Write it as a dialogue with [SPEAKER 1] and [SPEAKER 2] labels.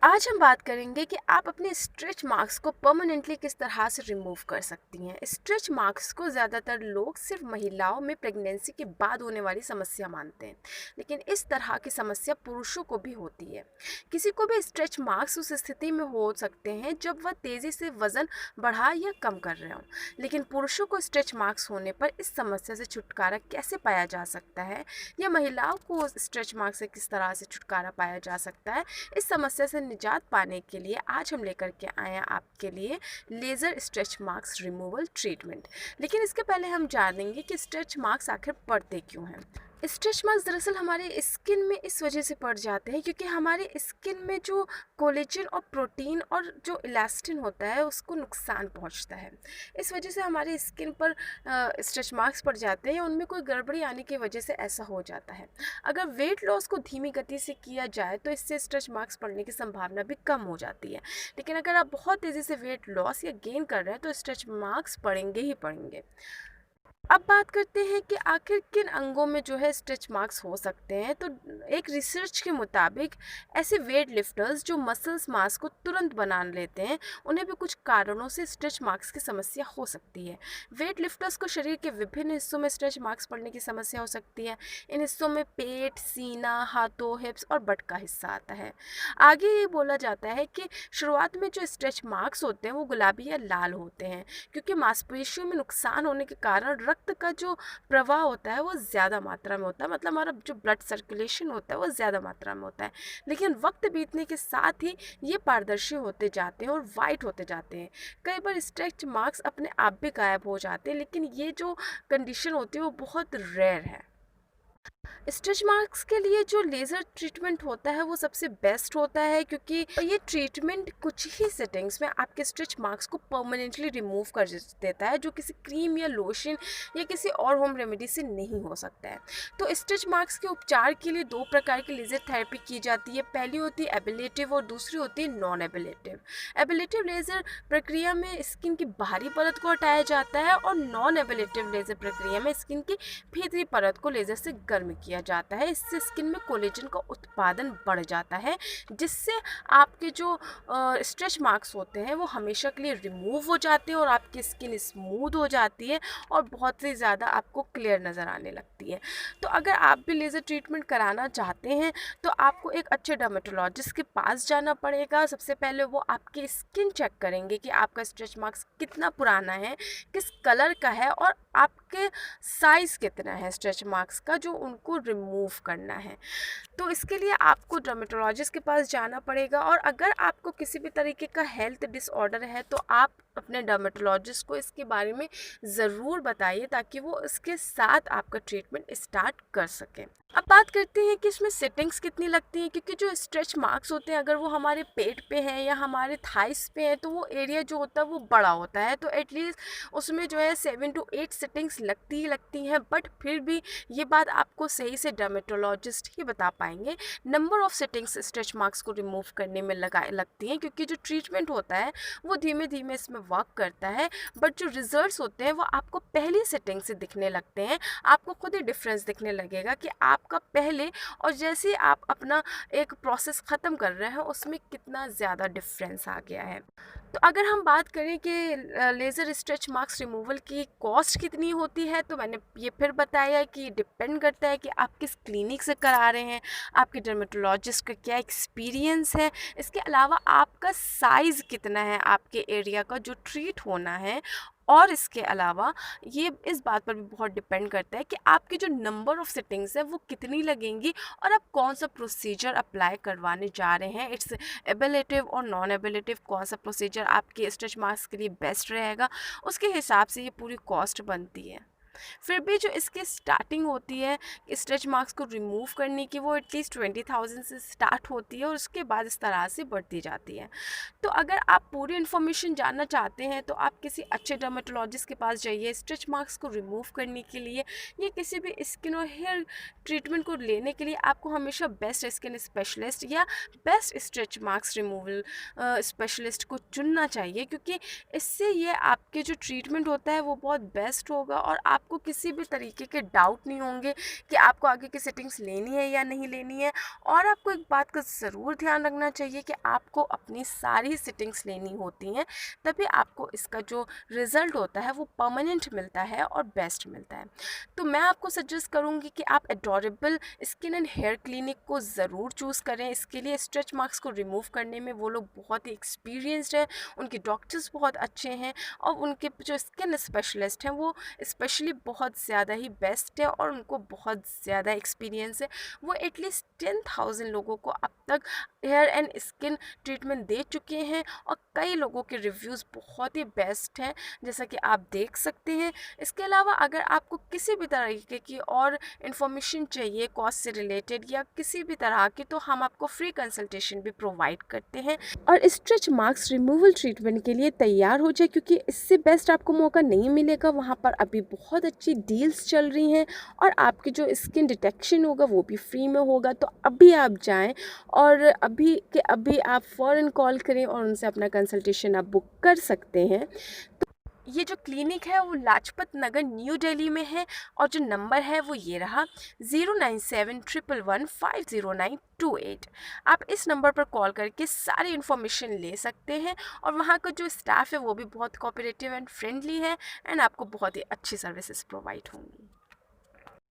[SPEAKER 1] आज हम बात करेंगे कि आप अपने स्ट्रेच मार्क्स को परमानेंटली किस तरह से रिमूव कर सकती हैं। स्ट्रेच मार्क्स को ज़्यादातर लोग सिर्फ महिलाओं में प्रेगनेंसी के बाद होने वाली समस्या मानते हैं, लेकिन इस तरह की समस्या पुरुषों को भी होती है। किसी को भी स्ट्रेच मार्क्स उस स्थिति में हो सकते हैं जब वह तेज़ी से वज़न बढ़ा या कम कर रहे हों, लेकिन पुरुषों को स्ट्रेच मार्क्स होने पर इस समस्या से छुटकारा कैसे पाया जा सकता है, या महिलाओं को स्ट्रेच मार्क्स से किस तरह से छुटकारा पाया जा सकता है, इस समस्या से निजात पाने के लिए आज हम लेकर के आए हैं आपके लिए laser stretch marks removal treatment. लेकिन इसके पहले हम जानेंगे कि स्ट्रेच मार्क्स आखिर पड़ते क्यों हैं। स्ट्रेच मार्क्स दरअसल हमारे स्किन में इस वजह से पड़ जाते हैं क्योंकि हमारे स्किन में जो कोलेजन और प्रोटीन और जो इलास्टिन होता है उसको नुकसान पहुंचता है। इस वजह से हमारे स्किन पर स्ट्रेच मार्क्स पड़ जाते हैं, उनमें कोई गड़बड़ी आने की वजह से ऐसा हो जाता है। अगर वेट लॉस को धीमी गति से किया जाए तो इससे स्ट्रेच मार्क्स पड़ने की संभावना भी कम हो जाती है, लेकिन अगर आप बहुत तेज़ी से वेट लॉस या गेन कर रहे हैं तो स्ट्रेच मार्क्स पड़ेंगे ही पड़ेंगे। अब बात करते हैं कि आखिर किन अंगों में जो है स्ट्रेच मार्क्स हो सकते हैं। तो एक रिसर्च के मुताबिक ऐसे वेट लिफ्टर्स जो मसल्स मास को तुरंत बना लेते हैं, उन्हें भी कुछ कारणों से स्ट्रेच मार्क्स की समस्या हो सकती है। वेट लिफ्टर्स को शरीर के विभिन्न हिस्सों में स्ट्रेच मार्क्स पड़ने की समस्या हो सकती है। इन हिस्सों में पेट, सीना, हाथों, हिप्स और बट का हिस्सा आता है। आगे ये बोला जाता है कि शुरुआत में जो स्ट्रेच मार्क्स होते हैं वो गुलाबी या लाल होते हैं, क्योंकि मांसपेशियों में नुकसान होने के कारण रक्त का जो प्रवाह होता है वो ज़्यादा मात्रा में होता है, मतलब हमारा जो ब्लड सर्कुलेशन होता है वो ज़्यादा मात्रा में होता है। लेकिन वक्त बीतने के साथ ही ये पारदर्शी होते जाते हैं और वाइट होते जाते हैं। कई बार स्ट्रेच मार्क्स अपने आप भी गायब हो जाते हैं, लेकिन ये जो कंडीशन होती है वो बहुत रेयर है। स्ट्रेच मार्क्स के लिए जो लेज़र ट्रीटमेंट होता है वो सबसे बेस्ट होता है, क्योंकि ये ट्रीटमेंट कुछ ही सेटिंग्स में आपके स्ट्रेच मार्क्स को परमानेंटली रिमूव कर देता है, जो किसी क्रीम या लोशन या किसी और होम रेमेडी से नहीं हो सकता है। तो स्ट्रेच मार्क्स के उपचार के लिए दो प्रकार की लेज़र थेरेपी की जाती है। पहली होती है एबिलेटिव और दूसरी होती है नॉन एबिलेटिव। एबिलेटिव लेज़र प्रक्रिया में स्किन की बाहरी परत को हटाया जाता है और नॉन एबिलेटिव लेज़र प्रक्रिया में स्किन की भीतरी परत को लेज़र से गर्म किया जाता है। इससे स्किन में कोलेजन का उत्पादन बढ़ जाता है, जिससे आपके जो स्ट्रेच मार्क्स होते हैं वो हमेशा के लिए रिमूव हो जाते हैं और आपकी स्किन स्मूथ हो जाती है और बहुत ही ज़्यादा आपको क्लियर नज़र आने लगती है। तो अगर आप भी लेज़र ट्रीटमेंट कराना चाहते हैं तो आपको एक अच्छे डर्मेटोलॉजिस्ट के पास जाना पड़ेगा। सबसे पहले वो आपकी स्किन चेक करेंगे कि आपका स्ट्रेच मार्क्स कितना पुराना है, किस कलर का है और आपके साइज़ कितना है स्ट्रेच मार्क्स का जो उनको रिमूव करना है। तो इसके लिए आपको डर्मेटोलॉजिस्ट के पास जाना पड़ेगा, और अगर आपको किसी भी तरीके का हेल्थ डिसऑर्डर है तो आप अपने डर्मेटोलॉजिस्ट को इसके बारे में ज़रूर बताइए, ताकि वो इसके साथ आपका ट्रीटमेंट स्टार्ट कर सकें। अब बात करते हैं कि इसमें सेटिंग्स कितनी लगती हैं, क्योंकि जो स्ट्रेच मार्क्स होते हैं अगर वो हमारे पेट पे हैं या हमारे थाइस पे हैं तो वो एरिया जो होता है वो बड़ा होता है, तो एटलीस्ट उसमें जो है 7 to 8 सेटिंग्स लगती ही लगती हैं। बट फिर भी ये बात आपको सही से डर्मेटोलॉजिस्ट ही बता पाएंगे। Number of settings stretch marks को रिमूव करने में लगती हैं, क्योंकि जो ट्रीटमेंट होता है वो धीमे धीमे इसमें वर्क करता है, बट जो रिजल्ट्स होते हैं वो आपको पहली सेटिंग से दिखने लगते हैं। आपको खुद ही डिफरेंस दिखने लगेगा कि आपका पहले और जैसे ही आप अपना एक प्रोसेस ख़त्म कर रहे हैं उसमें कितना ज़्यादा डिफरेंस आ गया है। तो अगर हम बात करें कि लेज़र स्ट्रेच मार्क्स रिमूवल की कॉस्ट कितनी होती है, तो मैंने ये फिर बताया कि डिपेंड करता है कि आप किस क्लिनिक से करा रहे हैं, आपके डर्मेटोलॉजिस्ट का क्या एक्सपीरियंस है, इसके अलावा आपका साइज़ कितना है आपके एरिया का जो ट्रीट होना है, और इसके अलावा ये इस बात पर भी बहुत डिपेंड करता है कि आपकी जो नंबर ऑफ़ सिटिंग्स है वो कितनी लगेंगी और आप कौन सा प्रोसीजर अप्लाई करवाने जा रहे हैं। इट्स एबिलेटिव और नॉन एबिलेटिव, कौन सा प्रोसीजर आपके स्ट्रेच मार्क्स के लिए बेस्ट रहेगा, उसके हिसाब से ये पूरी कॉस्ट बनती है। फिर भी जो इसकी स्टार्टिंग होती है स्ट्रेच मार्क्स को रिमूव करने की, वो एटलीस्ट 20,000 से स्टार्ट होती है और उसके बाद इस तरह से बढ़ती जाती है। तो अगर आप पूरी इन्फॉर्मेशन जानना चाहते हैं तो आप किसी अच्छे डर्मेटोलॉजिस्ट के पास जाइए स्ट्रेच मार्क्स को रिमूव करने के लिए, या किसी भी स्किन और हेयर ट्रीटमेंट को लेने के लिए आपको हमेशा बेस्ट स्किन स्पेशलिस्ट या best stretch marks removal specialist को चुनना चाहिए, क्योंकि इससे ये आपके जो ट्रीटमेंट होता है वो बहुत बेस्ट होगा और आप आपको किसी भी तरीके के डाउट नहीं होंगे कि आपको आगे की सेटिंग्स लेनी है या नहीं लेनी है। और आपको एक बात का ज़रूर ध्यान रखना चाहिए कि आपको अपनी सारी सेटिंग्स लेनी होती हैं, तभी आपको इसका जो रिज़ल्ट होता है वो परमानेंट मिलता है और बेस्ट मिलता है। तो मैं आपको सजेस्ट करूँगी कि आप adorable skin and hair clinic को ज़रूर चूज़ करें। इसके लिए स्ट्रेच मार्क्स को रिमूव करने में वो लोग बहुत ही एक्सपीरियंस्ड हैं, उनके डॉक्टर्स बहुत अच्छे हैं और उनके जो स्किन स्पेशलिस्ट हैं वो स्पेशली बहुत ज़्यादा ही बेस्ट है और उनको बहुत ज़्यादा एक्सपीरियंस है। वो एटलीस्ट 10,000 लोगों को अब तक हेयर एंड स्किन ट्रीटमेंट दे चुके हैं और कई लोगों के रिव्यूज़ बहुत ही बेस्ट हैं, जैसा कि आप देख सकते हैं। इसके अलावा अगर आपको किसी भी तरीके की और इन्फॉर्मेशन चाहिए कॉस्ट से रिलेटेड या किसी भी तरह की, तो हम आपको फ्री कंसल्टेशन भी प्रोवाइड करते हैं। और स्ट्रेच मार्क्स रिमूवल ट्रीटमेंट के लिए तैयार हो जाए, क्योंकि इससे बेस्ट आपको मौका नहीं मिलेगा। वहाँ पर अभी बहुत अच्छी डील्स चल रही हैं और आपकी जो स्किन डिटेक्शन होगा वो भी फ्री में होगा। तो अभी आप जाएं और अभी के अभी आप फ़ौरन कॉल करें और उनसे अपना कंसल्टेशन आप बुक कर सकते हैं। ये जो क्लिनिक है वो लाजपत नगर न्यू दिल्ली में है और जो नंबर है वो ये रहा 09711150928। आप इस नंबर पर कॉल करके सारी इन्फॉर्मेशन ले सकते हैं और वहाँ का जो स्टाफ है वो भी बहुत कोऑपरेटिव एंड फ्रेंडली है एंड आपको बहुत ही अच्छी सर्विसेज प्रोवाइड होंगी।